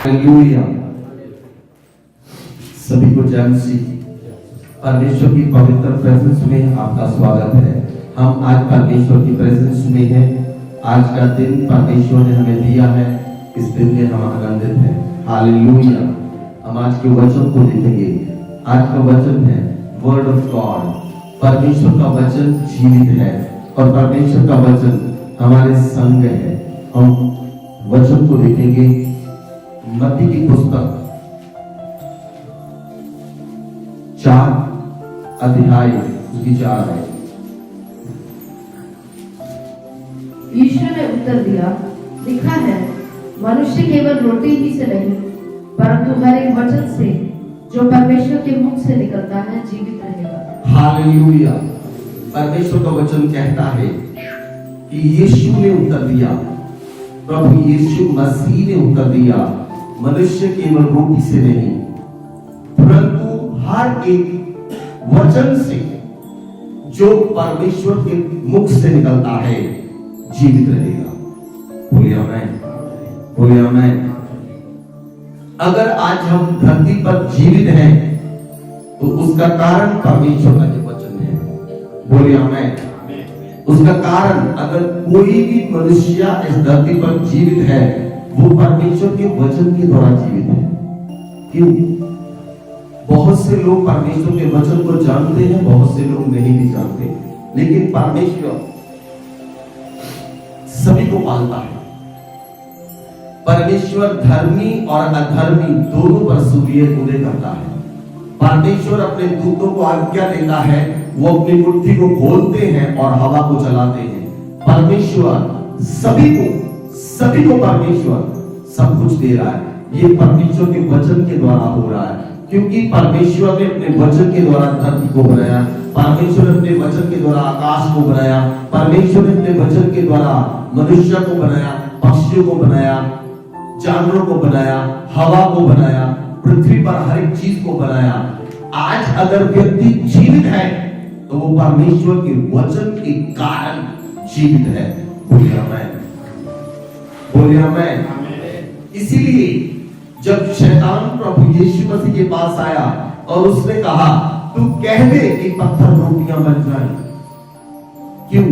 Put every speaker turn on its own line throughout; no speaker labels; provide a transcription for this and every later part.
Hallelujah. सभी को जय मसीह। परमेश्वर की पवित्र प्रेजेंस में आपका स्वागत है। हम आज परमेश्वर की प्रेजेंस में हैं। आज का दिन परमेश्वर ने हमें दिया है, इस दिन में हम आनंदित हैं। हालेलुया। हम आज के वचन को देखेंगे। आज का वचन है वर्ड ऑफ गॉड। परमेश्वर का वचन जीवित है और परमेश्वर का वचन हमारे संग है। हम वचन को देखेंगे। मत्ती की पुस्तक 4 अध्याय उसकी 4 है।
यीशु ने उत्तर दिया, लिखा है, मनुष्य केवल रोटी ही से नहीं परंतु हर एक वचन से जो परमेश्वर के मुख से निकलता है जीवित रहेगा।
हालेलुया। परमेश्वर का वचन कहता है कि यीशु ने उत्तर दिया, प्रभु यीशु मसीह ने उत्तर दिया, मनुष्य केवल रोटी से नहीं परंतु हर एक वचन से जो परमेश्वर के मुख से निकलता है जीवित रहेगा। बोलिए आमीन, बोलिए आमीन। अगर आज हम धरती पर जीवित हैं तो उसका कारण परमेश्वर का जो वचन है। बोलिए आमीन। उसका कारण, अगर कोई भी मनुष्य इस धरती पर जीवित है वो परमेश्वर के वचन के द्वारा जीवित है। क्यों? बहुत से लोग परमेश्वर के वचन को जानते हैं, बहुत से लोग नहीं भी जानते, लेकिन परमेश्वर सभी को पालता है। परमेश्वर धर्मी और अधर्मी दोनों पर सूर्य उदय करता है। परमेश्वर अपने दूतों को आज्ञा देता है, वो अपनी मुट्ठी को खोलते हैं और हवा को चलाते हैं। परमेश्वर सभी को परमेश्वर सब कुछ दे रहा है। ये परमेश्वर के वचन के द्वारा हो रहा है, क्योंकि परमेश्वर ने अपने वचन के द्वारा धरती को बनाया, परमेश्वर ने अपने वचन के द्वारा आकाश को बनाया, परमेश्वर ने अपने वचन के द्वारा मनुष्य को बनाया, पक्षियों को बनाया, जानवरों को बनाया, हवा को बनाया, पृथ्वी पर हर एक चीज को बनाया। आज अगर व्यक्ति जीवित है तो वो परमेश्वर के वचन के कारण जीवित है। बोलिए आमीन, बोलिए आमीन। इसीलिए जब शैतान प्रभु यीशु मसीह के पास आया और उसने कहा, तू कह दे कि पत्थर रोटियां बन जाएं। क्यों?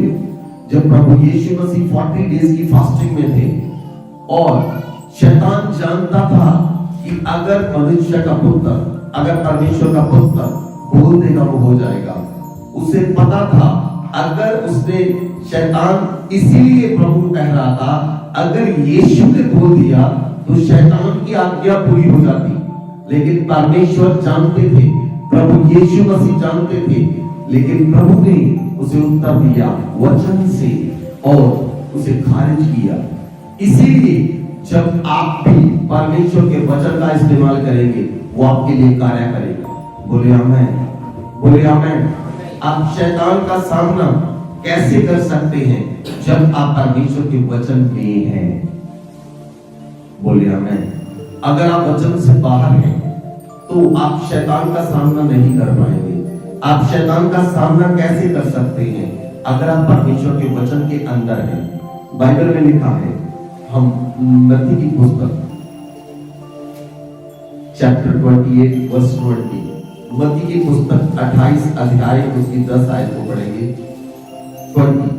जब प्रभु यीशु मसीह 40 डेज की फास्टिंग में थे और शैतान जानता था कि अगर मनुष्य का पुत्र, अगर परमेश्वर का पुत्र बोल देगा वो हो जाएगा। उसे पता था, अगर उसने, शैतान इसीलिए प्रभु कह रहा था, अगर यीशु ने बोल दिया तो शैतान की आज्ञा पूरी हो जाती। लेकिन परमेश्वर जानते थे, प्रभु यीशु मसीह जानते थे, लेकिन प्रभु ने उसे उत्तर दिया वचन से और उसे खारिज किया। इसीलिए जब आप भी परमेश्वर के वचन का इस्तेमाल करेंगे वो आपके लिए कार्य करेगा। बोले आमीन, बोले आमीन। आप शैतान का सामना कैसे कर सकते हैं? जब आप परमेश्वर के वचन में हैं। बोले आमीन। अगर आप वचन से बाहर हैं तो आप शैतान का सामना नहीं कर पाएंगे। आप शैतान का सामना कैसे कर सकते हैं? अगर आप परमेश्वर के वचन के अंदर हैं। बाइबल में लिखा है, हम मत्ती की पुस्तक चैप्टर 28 वर्स 20, मत्ती की पुस्तक 28 अध्याय उसकी 10 आयत को पढ़ेंगे। 20।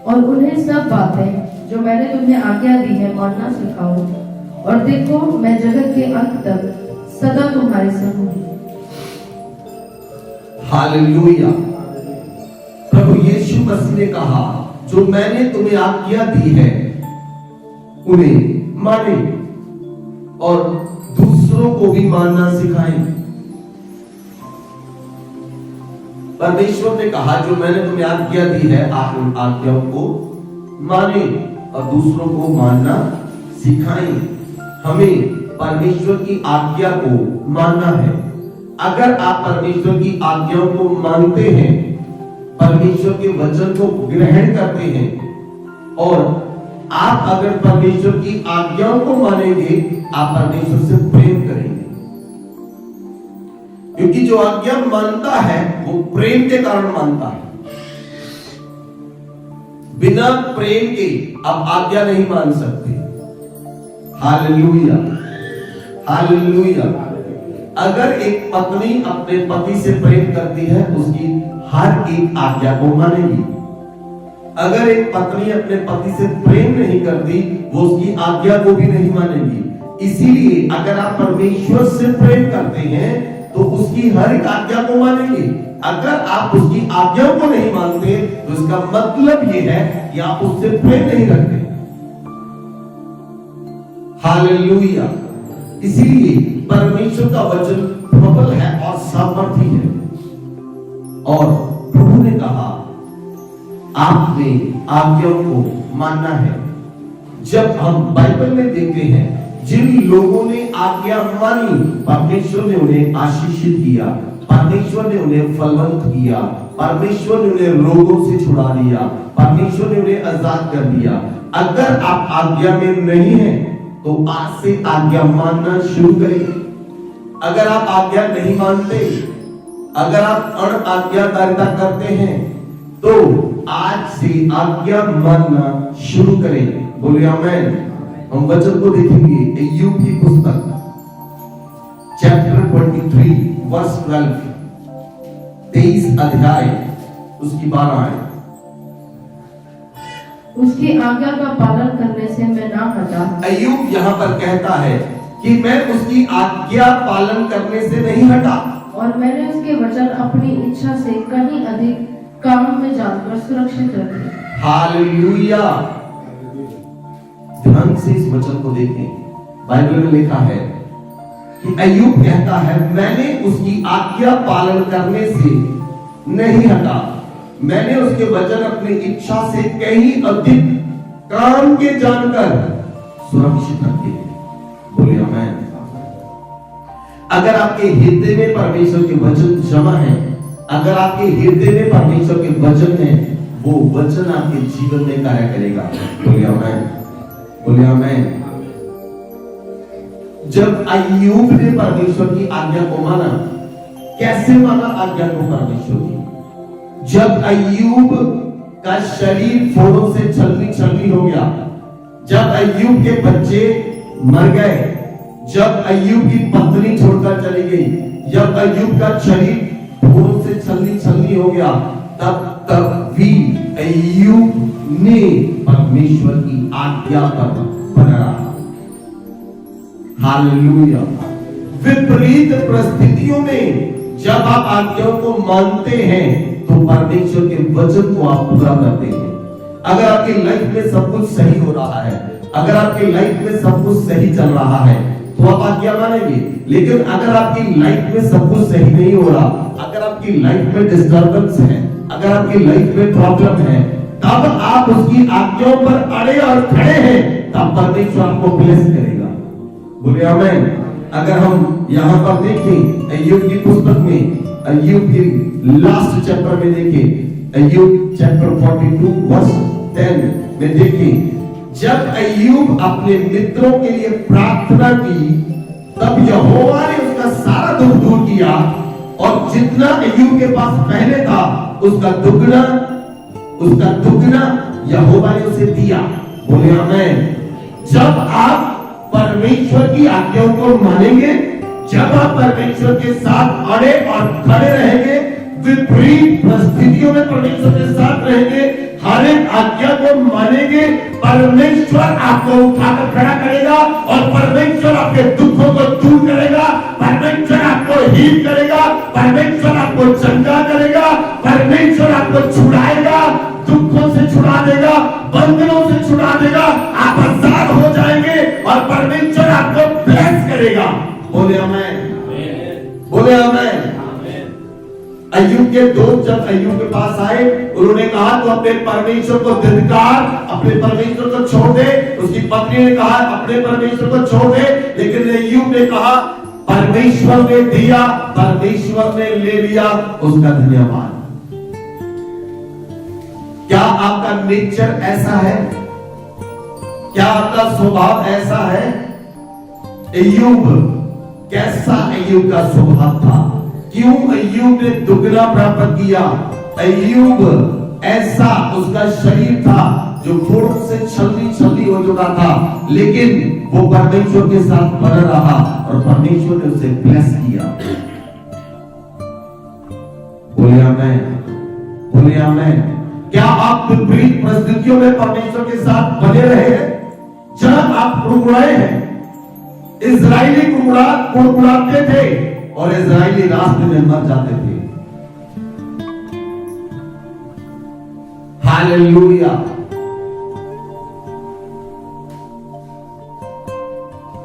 और उन्हें सब बातें जो मैंने तुम्हें आज्ञा दी है मानना सिखाओ, और देखो मैं जगत के अंत तक सदा तुम्हारे संग हूं।
हालेलुया। प्रभु यीशु मसीह ने कहा, जो मैंने तुम्हें आज्ञा दी है उन्हें माने और दूसरों को भी मानना सिखाएं। परमेश्वर ने कहा, जो मैंने तुम्हें आज्ञा दी है आप उन आज्ञाओं को माने और दूसरों को मानना सिखाएं। हमें परमेश्वर की आज्ञा को मानना है। अगर आप परमेश्वर की आज्ञाओं को मानते हैं, परमेश्वर के वचन को ग्रहण करते हैं और आप अगर परमेश्वर की आज्ञाओं को मानेंगे, आप परमेश्वर से प्रेम करेंगे। क्योंकि जो आज्ञा मानता है वो प्रेम के कारण मानता है। बिना प्रेम के आप आज्ञा नहीं मान सकते। Hallelujah, hallelujah. अगर एक पत्नी अपने पति से प्रेम करती है, उसकी हर एक आज्ञा को मानेगी। अगर एक पत्नी अपने पति से प्रेम नहीं करती, वो उसकी आज्ञा को भी नहीं मानेगी। इसीलिए अगर आप परमेश्वर से प्रेम करते हैं तो उसकी हर एक आज्ञा को मानेंगे। अगर आप उसकी आज्ञाओं को नहीं मानते तो इसका मतलब ये है कि आप उससे प्रेम नहीं रखते। हालेलुया। इसीलिए परमेश्वर का वचन प्रबल है और सामर्थी है। और प्रभु ने कहा आपने आज्ञाओं को मानना है। जब हम बाइबल में देखते हैं जिन लोगों ने आज्ञा मानी, परमेश्वर ने उन्हें आशीषित किया, परमेश्वर ने उन्हें फलवंत किया, परमेश्वर ने उन्हें रोगों से छुड़ा दिया, परमेश्वर ने उन्हें आजाद कर दिया। अगर आप आज्ञा में नहीं हैं तो आज से आज्ञा मानना शुरू करें। अगर आप आज्ञा नहीं मानते, अगर आप अण आज्ञाकारिता करते हैं तो आज से आज्ञा मानना शुरू करें। बोलिए आमीन। हम वचन को देखेंगे अय्यूब की पुस्तक चैप्टर 23 वर्स 12, 23 अध्याय उसकी 12 आयत।
उसकी आज्ञा का पालन करने से मैं ना हटा।
अय्यूब यहाँ पर कहता है कि मैं उसकी आज्ञा पालन करने से नहीं हटा,
और मैंने उसके वचन अपनी इच्छा से कहीं अधिक काम में जानकर सुरक्षित रखे।
हालेलुया। ध्यान से इस वचन को देखें। बाइबल में लिखा है कि अय्यूब कहता है मैंने उसकी आज्ञा पालन करने से नहीं हटा, मैंने उसके वचन अपनी इच्छा से कहीं अधिक काम के जानकर सुरक्षित रखे। बोलिए आमीन। अगर आपके हृदय में परमेश्वर के वचन जमा है, अगर आपके हृदय में परमेश्वर के वचन है, वो वचन आपके जीवन में कार्य करेगा। बोलिए आमीन, बोलिए आमीन। जब अय्यूब ने परमेश्वर की आज्ञा को माना, कैसे माना आज्ञा को परमेश्वर की? जब अय्यूब का शरीर फोड़ों से छलनी हो गया, जब अय्यूब के बच्चे मर गए, जब अय्यूब की पत्नी छोड़कर चली गई, जब अय्यूब का शरीर फोड़ों से छलनी हो गया, तब भी अय्यूब ने परमेश्वर की आज्ञा पर बना रहा। हालेलुया। विपरीत परिस्थितियों में जब आप आज्ञाओं को मानते हैं तो परमेश्वर के वचन को आप पूरा करते हैं। अगर आपकी लाइफ में सब कुछ सही हो रहा है, अगर आपकी लाइफ में सब कुछ सही चल रहा है तो आप आज्ञा मानेंगे। लेकिन अगर आपकी लाइफ में सब कुछ सही नहीं हो रहा, अगर आपकी लाइफ में डिस्टर्बेंस है, अगर आपकी लाइफ में प्रॉब्लम है, तब आप उसकी आज्ञाओं पर अड़े और खड़े हैं, तब परमेश्वर आपको ब्लेस करेगा। बोलिए आमीन। अगर हम यहाँ पर देखें अय्यूब की पुस्तक में, अय्यूब की लास्ट चैप्टर में देखें, अय्यूब चैप्टर 42 वर्स 10 में देखें, जब अय्यूब अपने मित्रों के लिए प्रार्थना की तब यहोवा ने उसका सारा दुख दूर किया और जितना अय्यूब के पास पहले था उसका दुगना यहोवा ने उसे दिया। बोले आमीन। जब आप परमेश्वर की आज्ञाओं को मानेंगे, जब आप परमेश्वर के साथ अड़े और खड़े रहेंगे, विपरीत परिस्थितियों में परमेश्वर के साथ रहेंगे, हर एक आज्ञा को मानेंगे, परमेश्वर आपको उठाकर खड़ा करेगा और परमेश्वर आपके दुखों को दूर करेगा, परमेश्वर आपको हील करेगा, परमेश्वर आपको चंगा करेगा, परमेश्वर आपको छुड़ाएगा, दुखों से छुड़ा देगा, बंधनों से छुड़ा देगा, आप आजाद हो जाएंगे और परमेश्वर आपको ब्लेस करेगा। बोले आमीन, बोले आमीन। अय्यूब के दोस्त जब अय्यूब के पास आए, उन्होंने कहा तो अपने परमेश्वर को धिक्कार, अपने परमेश्वर को छोड़ दे। उसकी पत्नी ने कहा अपने परमेश्वर को छोड़ दे, लेकिन अय्यूब ने कहा परमेश्वर ने दिया, परमेश्वर ने ले लिया, उसका धन्यवाद। क्या आपका नेचर ऐसा है? क्या आपका स्वभाव ऐसा है? अय्यूब कैसा अय्यूब का स्वभाव था? क्यों अय्यूब ने दुगना प्राप्त किया? अय्यूब ऐसा उसका शरीर था जो फोड़ों से छलनी हो चुका था, लेकिन वो परमेश्वर के साथ बना रहा और परमेश्वर ने उसे ब्लेस किया। बोले आमेन, बोले आमेन। क्या आप विपरीत परिस्थितियों में परमेश्वर के साथ बने रहे हैं? जब आप कुड़कुड़ाए हैं, इजरायली कुड़कुड़ाते थे और इजरायली रास्ते में मर जाते थे। हालेलुया।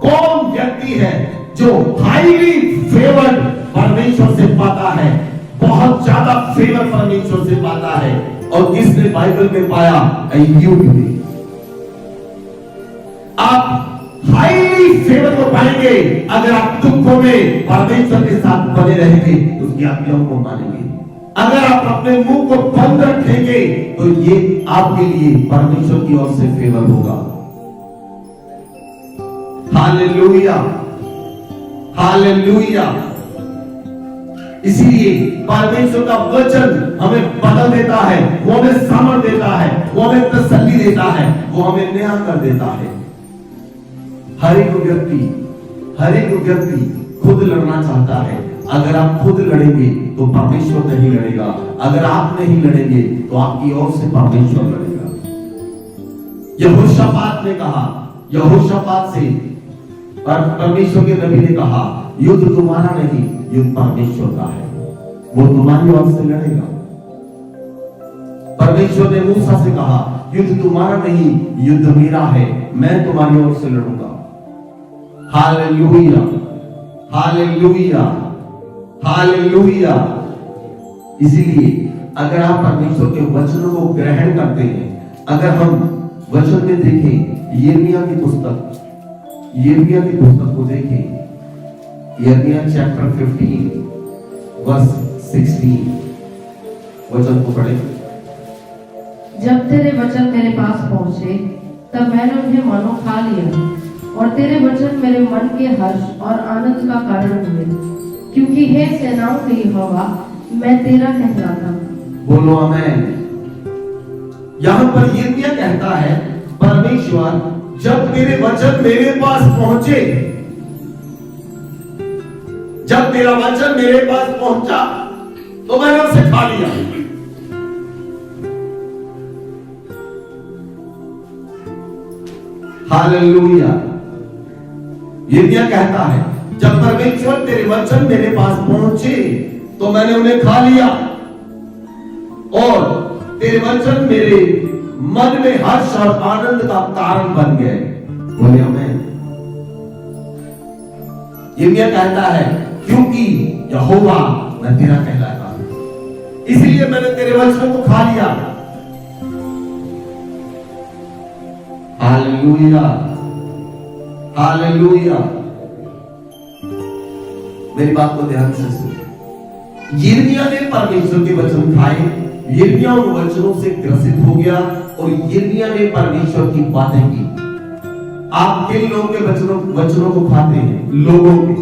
कौन व्यक्ति है जो हाईली फेवर्ड परमेश्वर से पाता है, बहुत ज्यादा फेवर परमेश्वर से पाता है? और किसने बाइबल में पाया? अय्यूब ने। आप हाईली फेवर को पाएंगे अगर आप दुखों में परमेश्वर के साथ बने रहेंगे, उसकी आज्ञाओं को मानेंगे। अगर आप अपने मुंह को बंद रखेंगे तो ये आपके लिए परमेश्वर की ओर से फेवर होगा। Hallelujah, hallelujah. इसीलिए परमेश्वर का वचन हमें बदल देता है, वो हमें समझ देता है, वो हमें तसल्ली देता है, वो हमें नया कर देता है। हर एक व्यक्ति खुद लड़ना चाहता है। अगर आप खुद लड़ेंगे तो परमेश्वर नहीं लड़ेगा, अगर आप नहीं लड़ेंगे तो आपकी ओर से परमेश्वर लड़ेगा। यहोशापात ने कहा, यहोशापात से परमेश्वर के नबी ने कहा, युद्ध तुम्हारा नहीं, युद्ध परमेश्वर का है, वो तुम्हारी ओर से लड़ेगा। परमेश्वर ने मूसा से कहा, युद्ध तुम्हारा नहीं, युद्ध मेरा है, मैं तुम्हारी ओर से लड़ूंगा। Hallelujah, hallelujah, hallelujah. इसीलिए अगर आप परमेश्वर के वचनों को ग्रहण करते हैं, अगर हम वचन में देखें, यिर्मयाह की पुस्तक को देखें, यिर्मयाह चैप्टर 15 वर्स 16, वचन को पढ़ें।
जब तेरे वचन मेरे पास पहुंचे तब मैंने उन्हें मानो खा लिया, और तेरे वचन मेरे मन के हर्ष और आनंद का कारण हुए, क्योंकि हे सेनाओं के यहोवा, मैं तेरा कहलाता हूं।
बोलो आमेन। यहां पर यिर्मयाह कहता है, परमेश्वर जब तेरे वचन मेरे पास पहुंचे, जब तेरा वचन मेरे पास पहुंचा तो मैंने उसे खा लिया। हालेलुया। यिर्मयाह कहता है, जब परमेश्वर तेरे वचन मेरे पास पहुंचे तो मैंने उन्हें खा लिया, और तेरे वचन मेरे मन में हर्ष और आनंद का कारण बन गए। बोले आमीन। यिर्मयाह कहता है, क्योंकि यहोवा मैं तेरा कहलाता हूं, इसलिए मैंने तेरे वचनों को खा लिया। Hallelujah, hallelujah. मेरी बात को ध्यान से सुनिए। यिर्मयाह ने परमेश्वर के वचन खाए, यिर्मयाह उन वचनों से ग्रसित हो गया और यिर्मयाह ने परमेश्वर की बातें की। आप किन लोगों के वचनों को खाते हैं? लोगों के।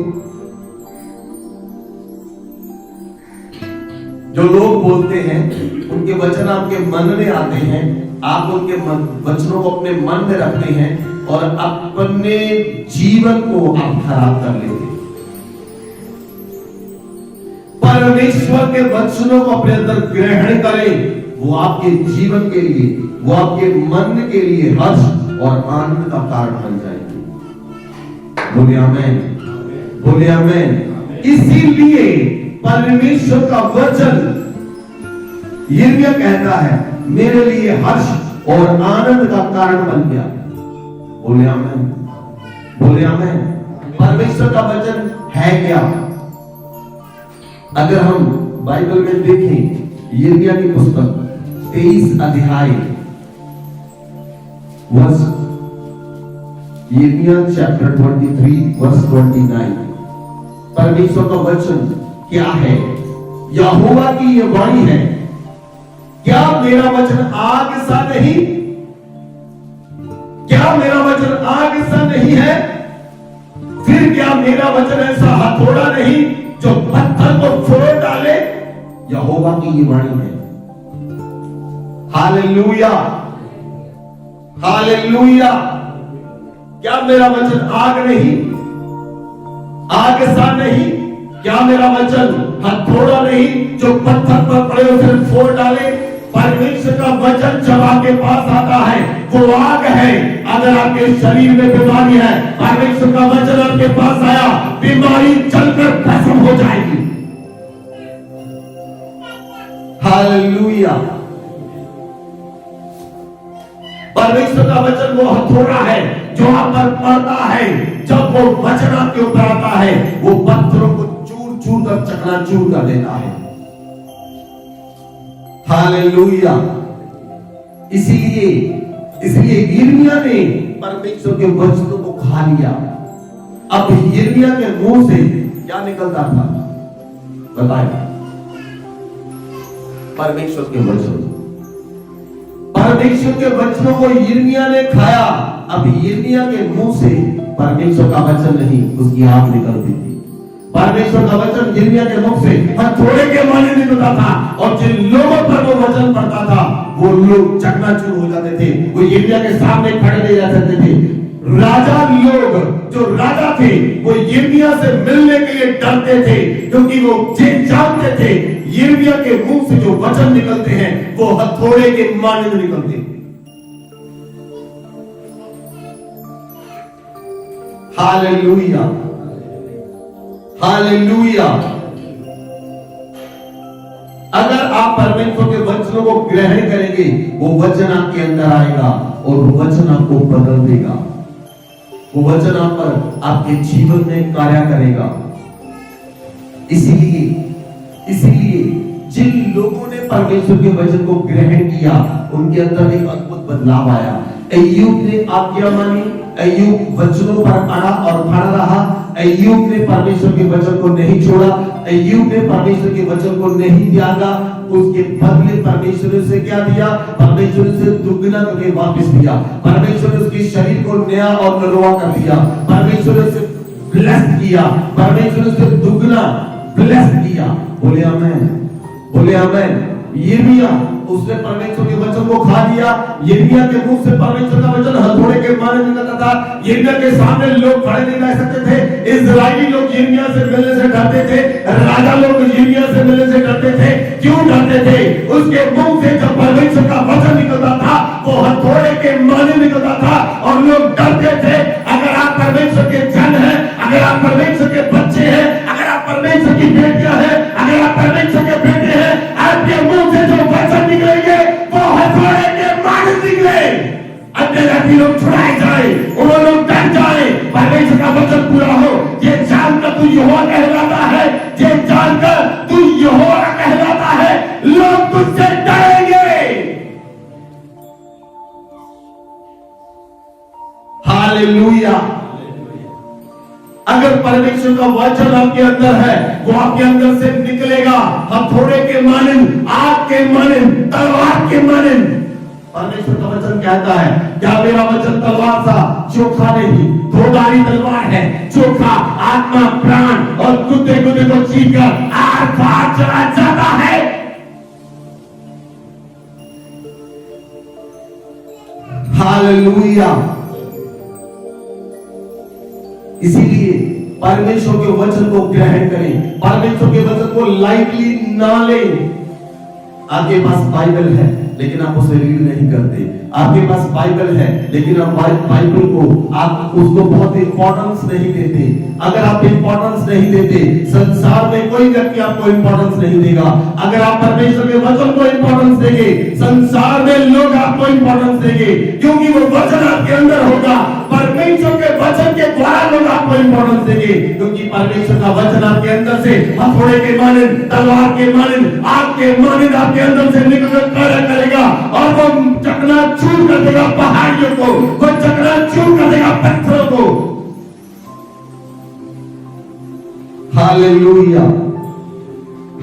जो लोग बोलते हैं उनके वचन आपके मन में आते हैं, आप उनके वचनों को अपने मन में रखते हैं और अपने जीवन को आप खराब कर लेते हैं। परमेश्वर के वचनों को अपने अंदर ग्रहण करें, वो आपके जीवन के लिए, वो आपके मन के लिए हर्ष और आनंद का कारण बन जाएंगे। बोले आमीन, बोले आमीन। इसीलिए परमेश्वर का वचन, यिर्मयाह कहता है, मेरे लिए हर्ष और आनंद का कारण बन गया। बोले आमीन, बोले आमीन। परमेश्वर का वचन है क्या? अगर हम बाइबल में देखें, यिर्मयाह की पुस्तक 23 अध्याय वर्स, यिर्मयाह चैप्टर 23 वर्स 29, परमेश्वर का वचन क्या है? यहोवा की यह वाणी है, क्या मेरा वचन आग सा नहीं? क्या मेरा वचन आग सा नहीं है? फिर क्या मेरा वचन ऐसा हथौड़ा नहीं जो पत्थर को फोड़ डाले? यहोवा की ये वाणी है। Hallelujah, hallelujah. क्या मेरा वचन आग नहीं, आग सा नहीं? क्या मेरा वचन हथौड़ा नहीं जो पत्थर पर पड़े उसे फोड़ डाले? परमेश्वर का वचन जब आपके पास आता है वो आग है। अगर आपके शरीर में बीमारी है, परमेश्वर का वचन आपके पास आया, बीमारी जलकर भस्म हो जाएगी। हालेलुया। परमेश्वर का वचन वो हथौड़ा है जो आप पर पड़ता है, जब वो वचन आपके ऊपर आता है वो पत्थरों को चूर चूर कर चकनाचूर कर देता है। हालेलुया। इसलिए यिर्मयाह ने परमेश्वर के वचनों को खा लिया। अब यिर्मयाह के मुंह से क्या निकलता था बताइए? परमेश्वर के वचन, परमेश्वर के वचनों को यिर्मयाह ने खाया। अब यिर्मयाह के मुंह से परमेश्वर का वचन नहीं, उसकी आग निकलती थी। परमेश्वर का वचन यिर्मयाह के मुंह से हथौड़े के माने निकलता था, और जिन लोगों पर वो वचन पड़ता था वो लोग चकनाचूर हो जाते थे। वो यिर्मयाह के सामने खड़े नहीं रह सकते थे। राजा लोग, जो राजा थे, वो यिर्मयाह से मिलने के लिए डरते थे, क्योंकि वो जानते थे यिर्मयाह के मुंह से जो वचन निकलते हैं वो हथौड़े के माने निकलते हैं। Hallelujah, hallelujah. अगर आप परमेश्वर के वचनों को ग्रहण करेंगे, वो वचन आपके अंदर आएगा और वो वचन आपको बदल देगा। वो वचन आप पर आपके जीवन में कार्य करेगा। इसीलिए जिन लोगों ने परमेश्वर के वचन को ग्रहण किया उनके अंदर एक अद्भुत बदलाव आया। अय्यूब ने आज्ञा मानी, अय्यूब वचनों पर अड़ा और खड़ा रहा। अय्यूब ने परमेश्वर के वचन को नहीं छोड़ा, अय्यूब ने परमेश्वर के वचन को नहीं त्यागा। उसके बदले परमेश्वर ने उसे क्या दिया? परमेश्वर ने उसे दुगना करके वापस दिया। परमेश्वर ने उसके शरीर को नया और नरवा कर दिया। परमेश्वर ने उसे ब्लेस किया, परमेश्वर ने उसे दुगना ब्लेस किया। बोले आमेन, बोले आमेन। यिर्मयाह, उसने परमेश्वर के वचन को खा लिया। यिर्मयाह के मुंह से परमेश्वर का वचन हथौड़े के माने निकलता था। यिर्मयाह के सामने लोग खड़े नहीं रह सकते थे। इस्राएली लोग यिर्मयाह से मिलने से डरते थे, राजा लोग यिर्मयाह से मिलने से डरते थे। क्यों डरते थे? उसके मुंह से जब परमेश्वर का वचन निकलता था वो हथौड़े के माने निकलता था और लोग डरते थे। अगर आप परमेश्वर के जन हैं, अगर आप परमेश्वर के बच्चे हैं, अगर आप परमेश्वर की बेटियां हैं, अगर आप परमेश्वर के बेटे हैं, आपके मुंह से जो वचन निकलेंगे वो हथौड़े के माने निकले। अन्य जाति लोग छुड़ाए जाए, वो लोग डर जाए, परमेश्वर का वचन पूरा हो। ये जानकर तू यहोवा कहलाता है, ये जानकर तू यहोवा कहलाता है, लोग तुझसे डरेंगे। हालेलुया। अगर परमेश्वर का वचन आपके अंदर है, वो आपके अंदर से निकलेगा हथौड़े के मानिंद, आग के मानिंद, तलवार के मानिंद। परमेश्वर का वचन कहता है, क्या मेरा वचन तलवार सा चोखा नहीं, दोधारी तलवार है, चोखा आत्मा, प्राण और गुदे गुदे को चीरकर आर पार चला जाता है। हालेलुया। इसीलिए परमेश्वर के वचन को ग्रहण करें, परमेश्वर के वचन को लाइटली ना लें। आपके पास बाइबल है लेकिन आप उसे रीड नहीं करते, आपके पास बाइबल है लेकिन आप बाइबल को आप उसको बहुत इंपॉर्टेंस नहीं देते। अगर आप इंपॉर्टेंस नहीं देते, संसार में कोई व्यक्ति आपको इंपॉर्टेंस नहीं देगा। अगर आप परमेश्वर के वचन को इंपॉर्टेंस देंगे, संसार में लोग आपको इंपॉर्टेंस देंगे, क्योंकि वो वचन आपके अंदर होगा। परमेश्वर के वचन के द्वारा लोग आपको इंपॉर्टेंस देंगे, क्योंकि परमेश्वर का वचन आपके अंदर से हथौड़े के मानिंद, तलवार के मानिंद, आग के मानिंद आपके अंदर से निकलकर कार्य करेगा और वो चकनाचूर कर देगा पहाड़ियों को, वो चकनाचूर कर देगा पत्थरों को। Hallelujah,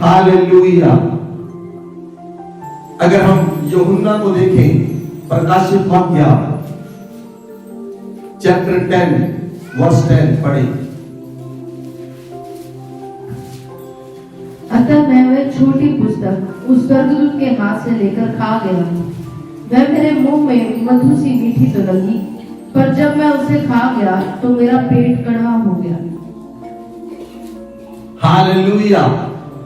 hallelujah. अगर हम यूहन्ना को देखें, प्रकाशित वाक्य चैप्टर 10 वर्स 10 पढ़े।
अतः मैं वह छोटी पुस्तक उस स्वर्गदूत के हाथ से लेकर खा गया। वह मेरे मुंह में मधु सी मीठी तो लगी, पर जब मैं उसे खा गया तो मेरा पेट कड़ा हो गया।
हालेलुया।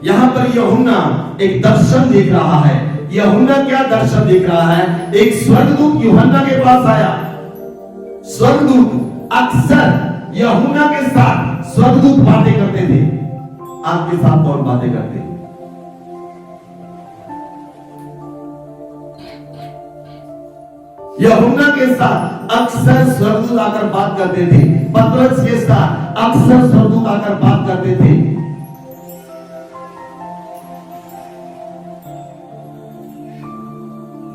यहाँ पर यूहन्ना एक दर्शन देख रहा है। यूहन्ना क्या दर्शन देख रहा है? एक स्वर्गदूत यूहन्ना के पास आया। स्वर्गदूत अक्सर यूहन्ना के साथ स्वर्गदूत बातें करते थे। आपके साथ कौन बातें करते? यूहन्ना के साथ अक्सर स्वर्गदूत आकर बात करते थे। पतरस के साथ अक्सर स्वर्गदूत आकर बात करते थे।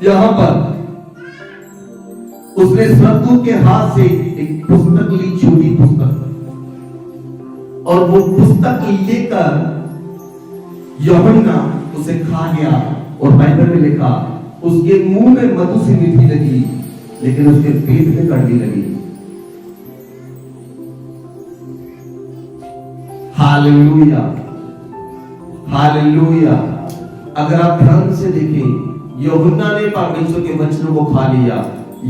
यहां पर उसने स्वर्गदूत के हाथ से एक पुस्तक ली, छोटी पुस्तक, और वो पुस्तक लेकर यूहन्ना उसे खा गया। और बाइबल में लिखा उसके मुंह में मधु सी मीठी लगी, लेकिन उसके पेट में कड़वी लगी। Hallelujah, hallelujah. अगर आप ध्यान से देखें, यूहन्ना ने परमेश्वर के वचनों को खा लिया।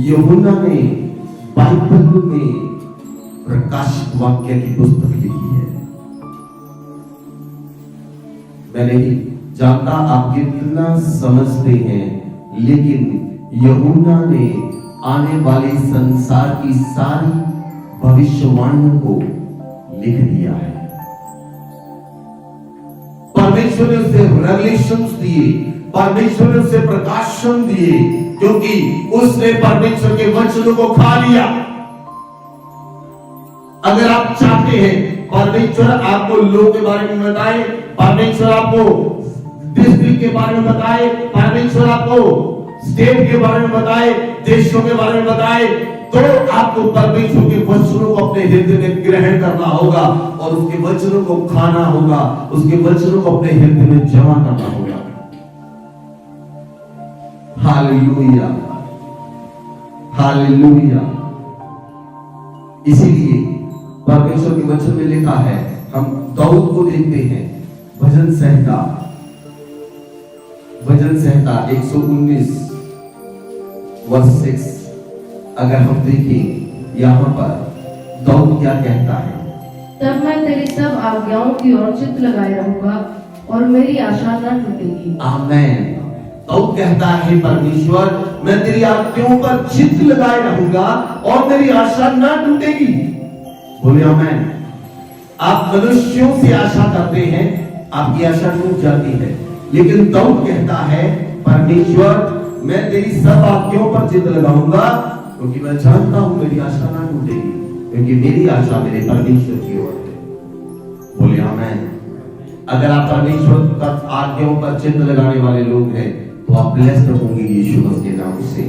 यूहन्ना ने बाइबल में प्रकाशित वाक्य की पुस्तक लिखी है। मैं नहीं जानता आप कितना समझते हैं, लेकिन यूहन्ना ने आने वाले संसार की सारी भविष्यवाणियों को लिख दिया है। परमेश्वर ने उसे रेवलेशंस दिए, परमेश्वर ने उसे प्रकाशन दिए, क्योंकि उसने परमेश्वर के वचनों को खा लिया। अगर आप चाहते हैं परमेश्वर आपको लोगों के बारे में बताए, परमेश्वर आपको डिस्ट्रिक्ट के बारे में बताए, परमेश्वर आपको स्टेट के बारे में बताए, देशों के बारे में बताए, तो आपको परमेश्वर के वचनों को अपने हृदय में ग्रहण करना होगा और उसके वचनों को खाना होगा, उसके वचनों को अपने हृदय में जमा करना होगा। Hallelujah, hallelujah. इसीलिए परमेश्वर के वचन में लिखा है, हम दाऊद को देखते हैं, भजन संहिता 119 वर्ष 6। अगर हम देखें यहाँ पर दाऊद क्या कहता है?
तब मैं तेरी सब आज्ञाओं की ओर चित्त लगाए रहूंगा और मेरी आशा न टूटेगी।
आमेन। दाऊद कहता है, परमेश्वर मैं तेरी आज्ञाओं पर चित्त लगाए रहूंगा और मेरी आशा न टूटेगी। बोले आमेन। आप मनुष्यों से आशा करते हैं, आपकी आशा टूट जाती है, लेकिन दाऊद कहता है, परमेश्वर मैं तेरी सब आज्ञाओं पर चित्त लगाऊंगा, क्योंकि मैं जानता हूं मेरी आशा ना टूटेगी, क्योंकि मेरी आशा मेरे परमेश्वर की ओर है। बोले आमेन। अगर आप परमेश्वर का आज्ञाओं पर चित्त लगाने वाले लोग हैं, तो आप ब्लेस्ड होंगे यीशु मसीह के नाम से,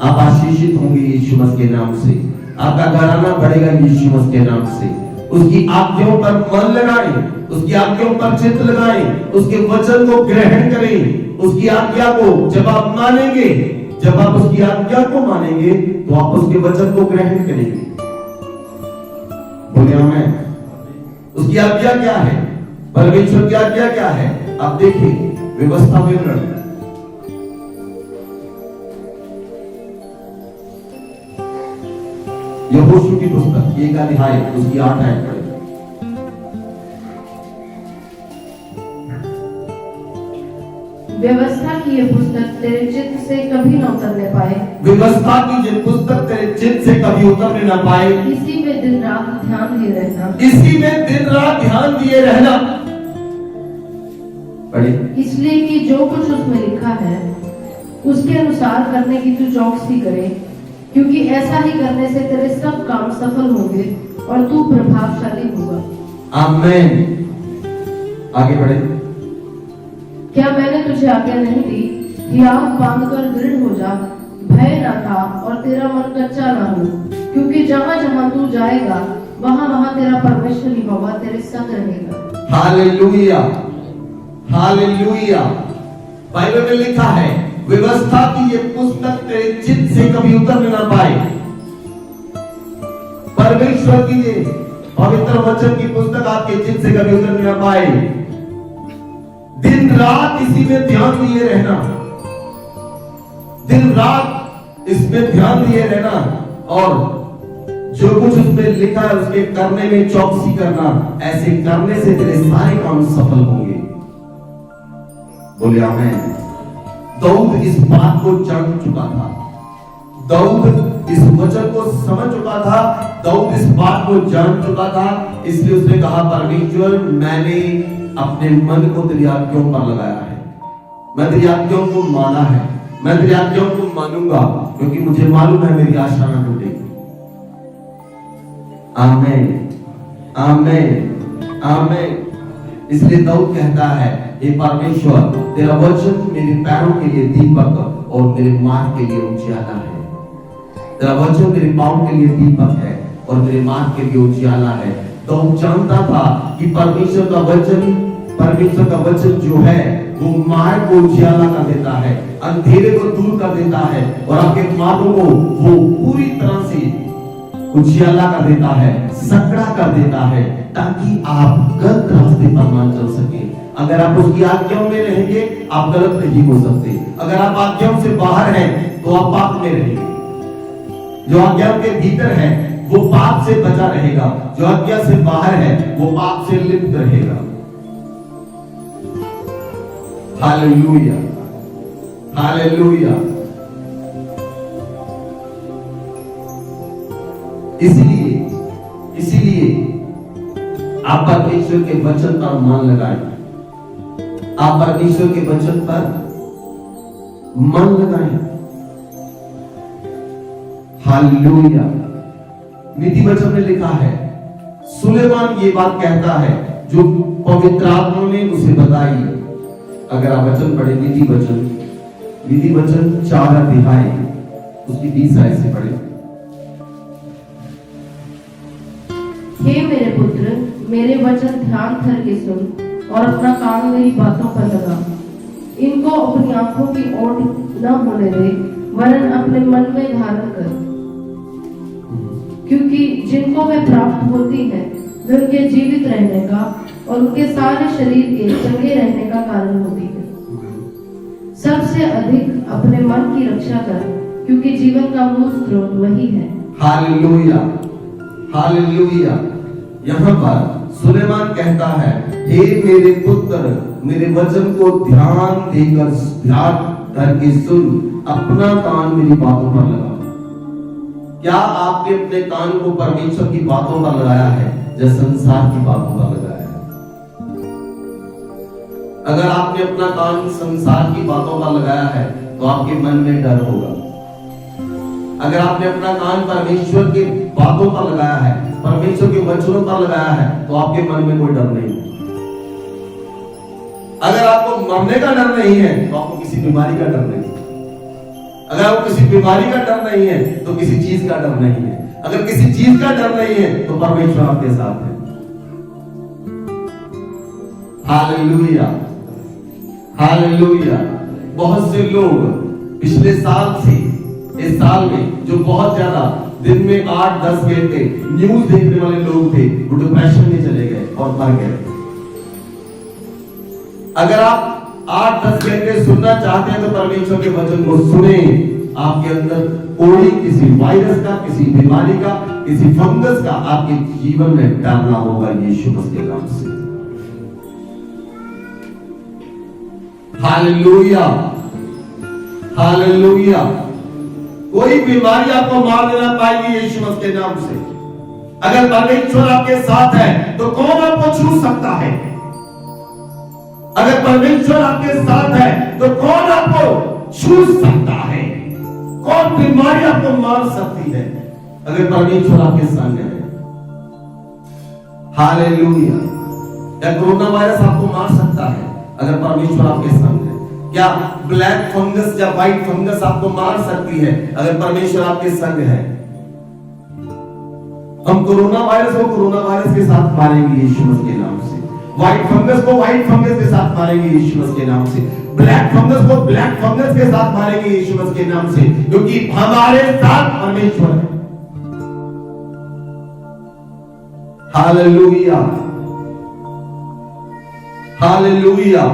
आप आशीषित होंगे यीशु मसीह के नाम से, आपका घराना बढ़ेगा यीशु मसीह के नाम से। उसकी आज्ञाओं पर मन लगाएं, उसकी आज्ञाओं पर चित्त लगाएं, उसके वचन को ग्रहण करें। उसकी आज्ञा को जब आप मानेंगे, जब आप उसकी आज्ञा को मानेंगे, तो आप उसके वचन को ग्रहण करेंगे। बोले आमेन। उसकी आज्ञा क्या है? परमेश्वर की आज्ञा क्या है? आप देखिए व्यवस्था विवरण, यहोशू की पुस्तक 1 अध्याय उसकी 8 आयत पढ़े।
व्यवस्था की ये पुस्तक तेरे चित्त से कभी न उतरने पाए।
व्यवस्था की ये पुस्तक तेरे चित्त से कभी उतरने न पाए।
इसी में दिन रात ध्यान दिए रहना।
इसी में दिन रात ध्यान दिए रहना। पढ़े।
इसलिए कि जो कुछ उसमें लिखा है उसके अनुसार करने की तू चौकसी करे, क्योंकि ऐसा ही करने से तेरे सब काम सफल होंगे और तू प्रभावशाली होगा।
आमीन। आगे बढ़े।
क्या मैंने तुझे आज्ञा नहीं दी कि आँख बांधकर दृढ़ हो जा, भय न खा और तेरा मन कच्चा न हो, क्योंकि जहाँ जहाँ तू जाएगा वहाँ वहाँ तेरा परमेश्वर यहोवा तेरे संग रहेगा।
Hallelujah, hallelujah. बाइबल में लिखा है, व्यवस्था की ये पुस्तक तेरे चित्त से कभी उतरने ना पाए। परमेश्वर की ये पवित्र वचन की पुस्तक आपके चित्त से कभी उतरने ना पाए। दिन रात इसी में ध्यान दिए रहना, दिन रात इसमें ध्यान दिए रहना, और जो कुछ उसमें लिखा है उसके करने में चौकसी करना, ऐसे करने से तेरे सारे काम सफल होंगे। बोले आमीन। दाऊद इस बात को जान चुका था, दाऊद इस वचन को समझ चुका था, दाऊद इस बात को जान चुका था, इसलिए उसने कहा परमेश्वर मैंने अपने मन को तेरी आज्ञाओं पर लगाया है, मैं तेरी आज्ञाओं को माना है, मैं तेरी आज्ञाओं को मानूंगा, क्योंकि मुझे मालूम है मेरी आशा ना टूटेगी। आमीन, आमीन, आमीन। इसलिए दाऊद कहता है हे परमेश्वर तेरा वचन मेरे पैरों के लिए दीपक और मेरे मार्ग के लिए उजियाला है। तेरा वचन मेरे पांव के लिए दीपक है और मेरे मार्ग के लिए उजियाला है। दाऊद जानता था कि परमेश्वर का वचन जो है वो मार्ग को उजियाला कर देता है, अंधेरे को दूर कर देता है और आपके मार्गों को वो पूरी तरह से उजियाला कर देता है, सकड़ा कर देता है, ताकि आप गलत रास्ते पर ना चल सके। अगर आप उसकी आज्ञाओं में रहेंगे आप गलत नहीं हो सकते। अगर आप आज्ञाओं से बाहर हैं तो आप पाप में रहेंगे। जो आज्ञाओं के भीतर है वो पाप से बचा रहेगा, जो आज्ञा से बाहर है वो पाप से लिप्त रहेगा। Hallelujah, hallelujah. इसीलिए आप परमेश्वर के वचन पर मन लगाएं, आप परमेश्वर के वचन पर मन लगाएं। हालेलुया। नीति वचन में लिखा है, सुलेमान ये बात कहता है जो पवित्र आत्मा ने उसे बताई। अगर आप वचन पढ़े नीति वचन 4 अध्याय उसकी 20 आयत से पढ़े।
हे मेरे पुत्र मेरे वचन ध्यान धर के सुन और अपना कान मेरी बातों पर लगा। इनको अपनी आंखों की ओट न होने दे, वरन अपने मन में धारण कर, क्योंकि जिनको वे प्राप्त होती है वे उनके जीवित रहने का और उनके सारे शरीर के चंगे रहने का कारण होती है। सबसे अधिक अपने मन की रक्षा कर, क्योंकि जीवन का मूल स्रोत वही है। Hallelujah,
hallelujah. यहाँ पर सुलेमान कहता है, हे मेरे पुत्र मेरे वचन को ध्यान धर के सुन, अपना कान मेरी बातों पर लगा। क्या आपने अपने कान को परमेश्वर की बातों पर लगाया है या संसार की बातों पर लगाया है? अगर आपने अपना कान संसार की बातों पर लगाया है तो आपके मन में डर होगा। अगर आपने अपना कान परमेश्वर की बातों पर लगाया है, परमेश्वर के वचनों पर लगाया है, तो आपके मन में कोई डर नहीं। अगर आपको मरने का डर नहीं है तो आपको किसी बीमारी का डर नहीं। अगर आपको किसी बीमारी का डर नहीं है तो किसी चीज का डर नहीं है। अगर किसी चीज का डर नहीं है तो परमेश्वर आपके साथ है। Hallelujah, hallelujah. बहुत से लोग पिछले साल से इस साल में जो बहुत ज्यादा दिन में 8-10 घंटे न्यूज देखने वाले लोग थे, वो डिप्रेशन में चले गए और मर गए। अगर आप 8-10 घंटे सुनना चाहते हैं तो परमेश्वर के वचन को सुने। आपके अंदर कोई किसी वायरस का, किसी बीमारी का, किसी फंगस का आपके जीवन में डालना होगा यीशु मसीह के नाम से। Hallelujah, hallelujah. कोई बीमारी आपको मार देना पाएगी यीशु मसीह के नाम से। अगर परमेश्वर आपके साथ है तो कौन आपको छू सकता है? अगर परमेश्वर आपके साथ है तो कौन आपको छू सकता है? कौन बीमारी आपको मार सकती है अगर परमेश्वर आपके संग है? हालेलुया। क्या कोरोना वायरस आपको मार सकता है अगर परमेश्वर आपके संग है? क्या ब्लैक फंगस या व्हाइट फंगस आपको मार सकती है अगर परमेश्वर आपके संग है? हम कोरोना वायरस को कोरोना वायरस के साथ मारेंगे यीशु मसीह के नाम से। व्हाइट फंगस को व्हाइट फंगस के साथ मारेंगे यीशु मसीह के नाम से। ब्लैक फंगस को ब्लैक फंगस के साथ मारेंगे यीशु मसीह के नाम से, क्योंकि हमारे साथ परमेश्वर है। Hallelujah, hallelujah.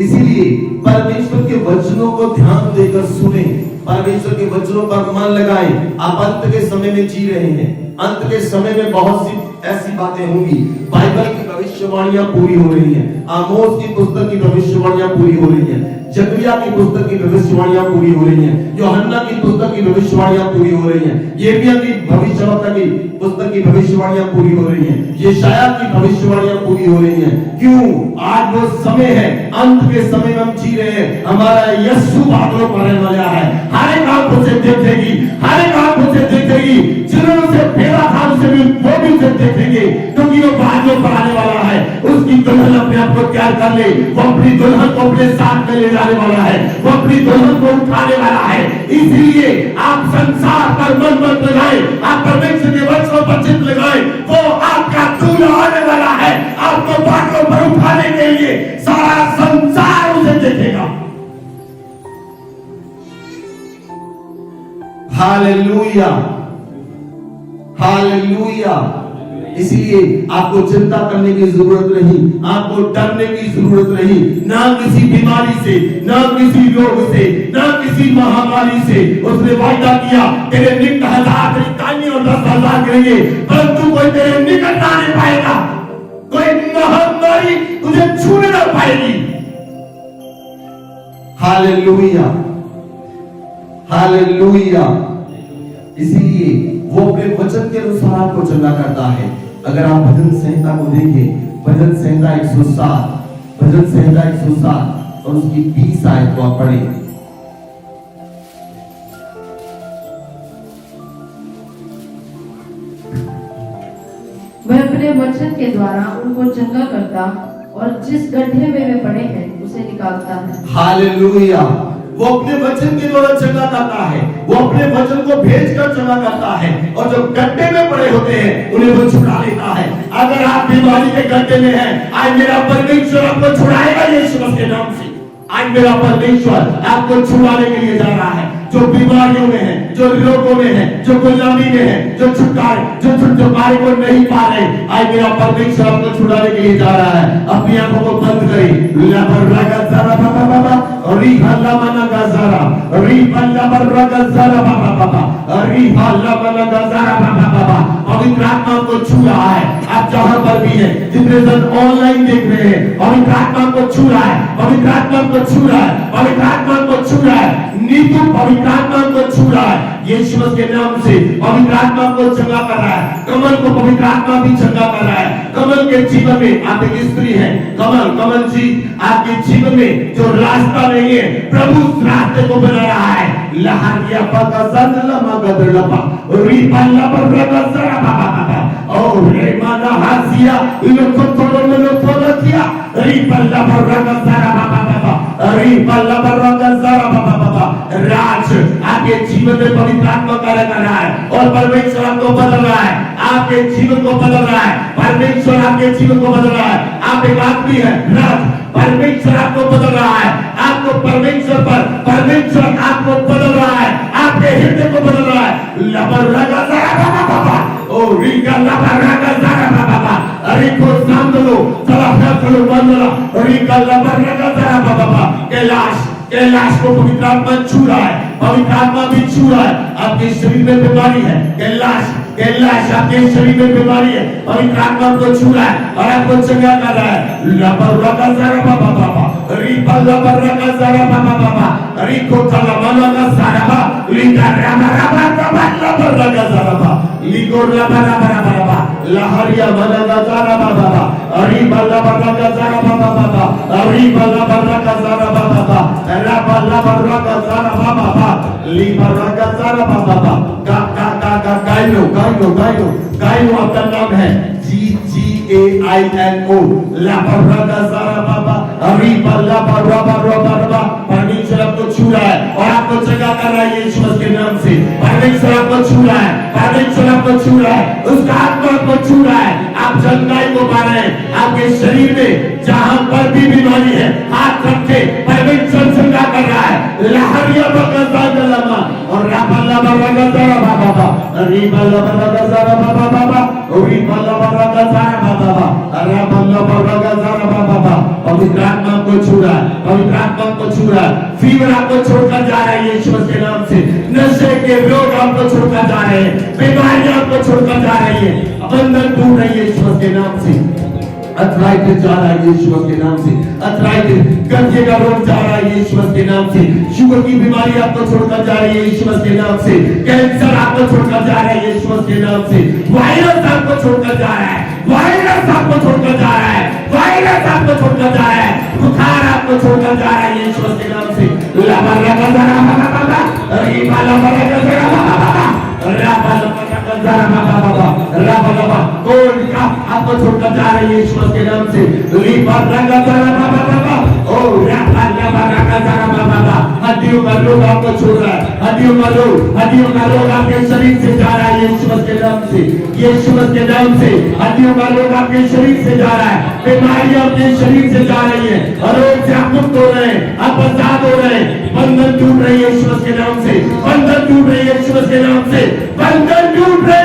इसीलिए परमेश्वर के वचनों को ध्यान देकर सुने परमेश्वर के वचनों पर मन लगाएं। आप अंत के समय में जी रहे हैं। अंत के समय में बहुत सी ऐसी बातें होंगी। बाइबल की भविष्यवाणियां पूरी हो रही हैं। आमोस की पुस्तक की भविष्यवाणियां पूरी हो रही हैं। जकरिया की पुस्तक की भविष्यवाणियां पूरी हो रही हैं। यूहन्ना की पुस्तक की भविष्यवाणियां पूरी हो रही हैं। यिर्मयाह की भविष्यवक्ता की पुस्तक की भविष्यवाणियां पूरी हो रही हैं। यशायाह की भविष्यवाणियां पूरी हो रही हैं। क्यों? आज वो समय है, अंत के समय में हम जी रहे हैं। हमारा यीशु बादलों पर रहने वाला है। हर एक आंखों से देखेगी, हर एक आंखों से देखेगी। जिन्होंने उसे फेरा था उसे भी वो भी उसे देखेंगे, क्योंकि वो बादलों पर आने वाला है। उसकी दुल्हन अपने आप को तैयार कर ले। वो अपनी दुल्हन को अपने साथ में ले जाने वाला है। वो अपनी दुल्हन को उठाने वाला है। इसलिए आप संसार पर मन मत लगाएं, आप परमेश्वर के वचनों पर चित्त लगाएं। वो आपका दूल्हा आने वाला है। आपको बादलों पर उठाने के लिए सारा संसार उसे देखेगा। Hallelujah, hallelujah. इसलिए आपको चिंता करने की जरूरत नहीं, आपको डरने की जरूरत नहीं। ना किसी बीमारी से, ना किसी रोग से, ना किसी महामारी से। उसने वायदा किया तेरे निकट 1000 तेरी और 10,000 गिरेंगे, परंतु कोई तेरे निकट ना नहीं पाएगा। कोई महामारी तुझे छूने ना पाएगी। Hallelujah, hallelujah. इसीलिए वो अपने वचन के अनुसार आपको चलना करता है। अगर आप भजन संहिता को देखें, भजन संहिता 107, भजन संहिता 107 और उसकी 20 आयत को आप पढ़ें।
वह अपने वचन के द्वारा उनको चंगा करता और जिस गड्ढे में वे पड़े हैं उसे निकालता है। हालेलुया। वो अपने वचन के द्वारा चंगा करता है। वो अपने वचन को भेजकर चंगा करता है, और जो गड्ढे में पड़े होते हैं उन्हें वो छुड़ा लेता है। अगर आप बीमारी के गड्ढे में हैं, आज मेरा परमेश्वर आपको छुड़ाएगा यीशु मसीह के नाम से। आज मेरा परमेश्वर आपको छुड़ाने के लिए जा रहा है। जो बीमारियों में है, जो रोगों में है, जो गुलामी में है, जो छुटकारे को नहीं पा रहे, आज मेरा परमेश्वर आपको छुड़ाने के लिए जा रहा है। अपनी आंखों को बंद करें। पवित्र आत्मा को छू रहा है। आप जहां पर भी हैं, जितने जन ऑनलाइन देख रहे हैं, पवित्र आत्मा को छू रहा है। पवित्र आत्मा को छू रहा है। पवित्र आत्मा को छू रहा है। नीतू पवित्र आत्मा को छू रहा है। यीशु के नाम से पवित्र आत्मा को चंगा कर रहा है। कमल को पवित्र आत्मा भी चंगा कर रहा है। कमल के जीवन में, आप एक स्त्री हैं, कमल जी, आपके जीवन में जो रास्ता नहीं है, प्रभु उस रास्ते को बना रहा है। लहरिया पका ज़ंदला मगदलपा रीपल्ला बरगज़रा बाबा और रेमाना हासिया लोकोतोलोलोकोलतिया रीपल्ला बरगज़रा बाबा रीपल्ला बरगज़रा बाबा। राज आपके जीवन में पवित्र आत्मा कार्य कर रहा है और परमेश्वर आपको बदल रहा है। आपके जीवन को बदल रहा है। परमेश्वर आपके जीवन को बदल रहा है। आप एक आदमी है, राज परमेश्वर आपको बदल रहा है। आपको परमेश्वर पर परमेश्वर आपको बदल रहा है। आपके हृदय को बदल रहा है। लबरगा जरा बाबा ओ रिका लबरगा जरा बाबा अरे को सांदलो चला चलो बंदला रिका लबरगा जरा बाबा। कैलाश को पवित्र आत्मा छू रहा है। पवित्र आत्मा भी छू रहा है। आपके शरीर में बीमारी है, कैलाश आपके शरीर में बीमारी है, पवित्र आत्मा को छू रहा है और आपको चंगा कर रहा है। लबरगा जरा बाबा रिका लबरगा जरा बाबा रिको चला मनगा जरा लिका रामा लबरगा जरा लिको लबरगा लहरिया मनगा जरा बाबा अरी लबरगा जरा बाबा अरी लबरगा जरा बाबा ला बरगा जरा बाबा ली बरगा जरा बाबा गाइनो आपका नाम है GGAINO लाबरगा जरा बाबा अरी बल्ला परमेश्वर आपको छू रहा है और आपको चंगा कर रहा है यीशु के नाम से। परमेश्वर आपको छू रहा है। परमेश्वर आपको छू रहा है। उसका आत्मा आपको छू रहा है। आप चंगाई को पा रहे हैं। आपके शरीर में जहां पर भी बीमारी है, हाथ रखे, परमेश्वर चंगा कर रहा है। लहरिया बगज़ालमा और राबल्ला बरगा जरा बाबा रिबल्ला बरगा जरा बाबा रिबल्ला बरगा जरा बाबा राबल्ला बरगा जरा बाबा। पवित्र आत्मा
आपको छू रहा है, पवित्र आत्मा आपको छू रहा है, फीवर आपको छोड़कर जा रहा है यीशु मसीह के नाम से, नशे के रोग आपको छोड़कर जा रहे हैं, बीमारियां आपको छोड़कर जा रही है, बंधन टूट रही है यीशु मसीह के नाम से, अर्थराइटिस जा रहा है यीशु मसीह के नाम से, अर्थराइटिस गंजे का रोग जा रहा है यीशु मसीह के नाम से, शुगर की बीमारी आपको छोड़कर जा रही है यीशु मसीह के नाम से, कैंसर आपको छोड़कर जा रहा है यीशु मसीह के नाम से, वायरस आपको छोड़कर जा रहा है, वायरस आपको छोड़कर जा रहा है, वायरस आपको छोड़कर जा रहा है, बुखार आपको छोड़कर जा रहा है यीशु मसीह के नाम से, कोल्ड कफ आपको छोड़कर जा रही है यीशु मसीह के नाम से, हड्डियों का रोग आपको छोड़ रहा है, हड्डियों का रोग आपके शरीर से जा रहा है यीशु मसीह के नाम से, यीशु मसीह के नाम से हड्डियों का रोग आपके शरीर से जा रहा है, बीमारियां आपके शरीर से जा रही है, रोग से आप मुक्त हो रहे हैं, आप आजाद हो रहे हैं, बंधन टूट रही है यीशु मसीह के नाम से, बंधन टूट रही है यीशु मसीह के नाम से, बंधन टूट रही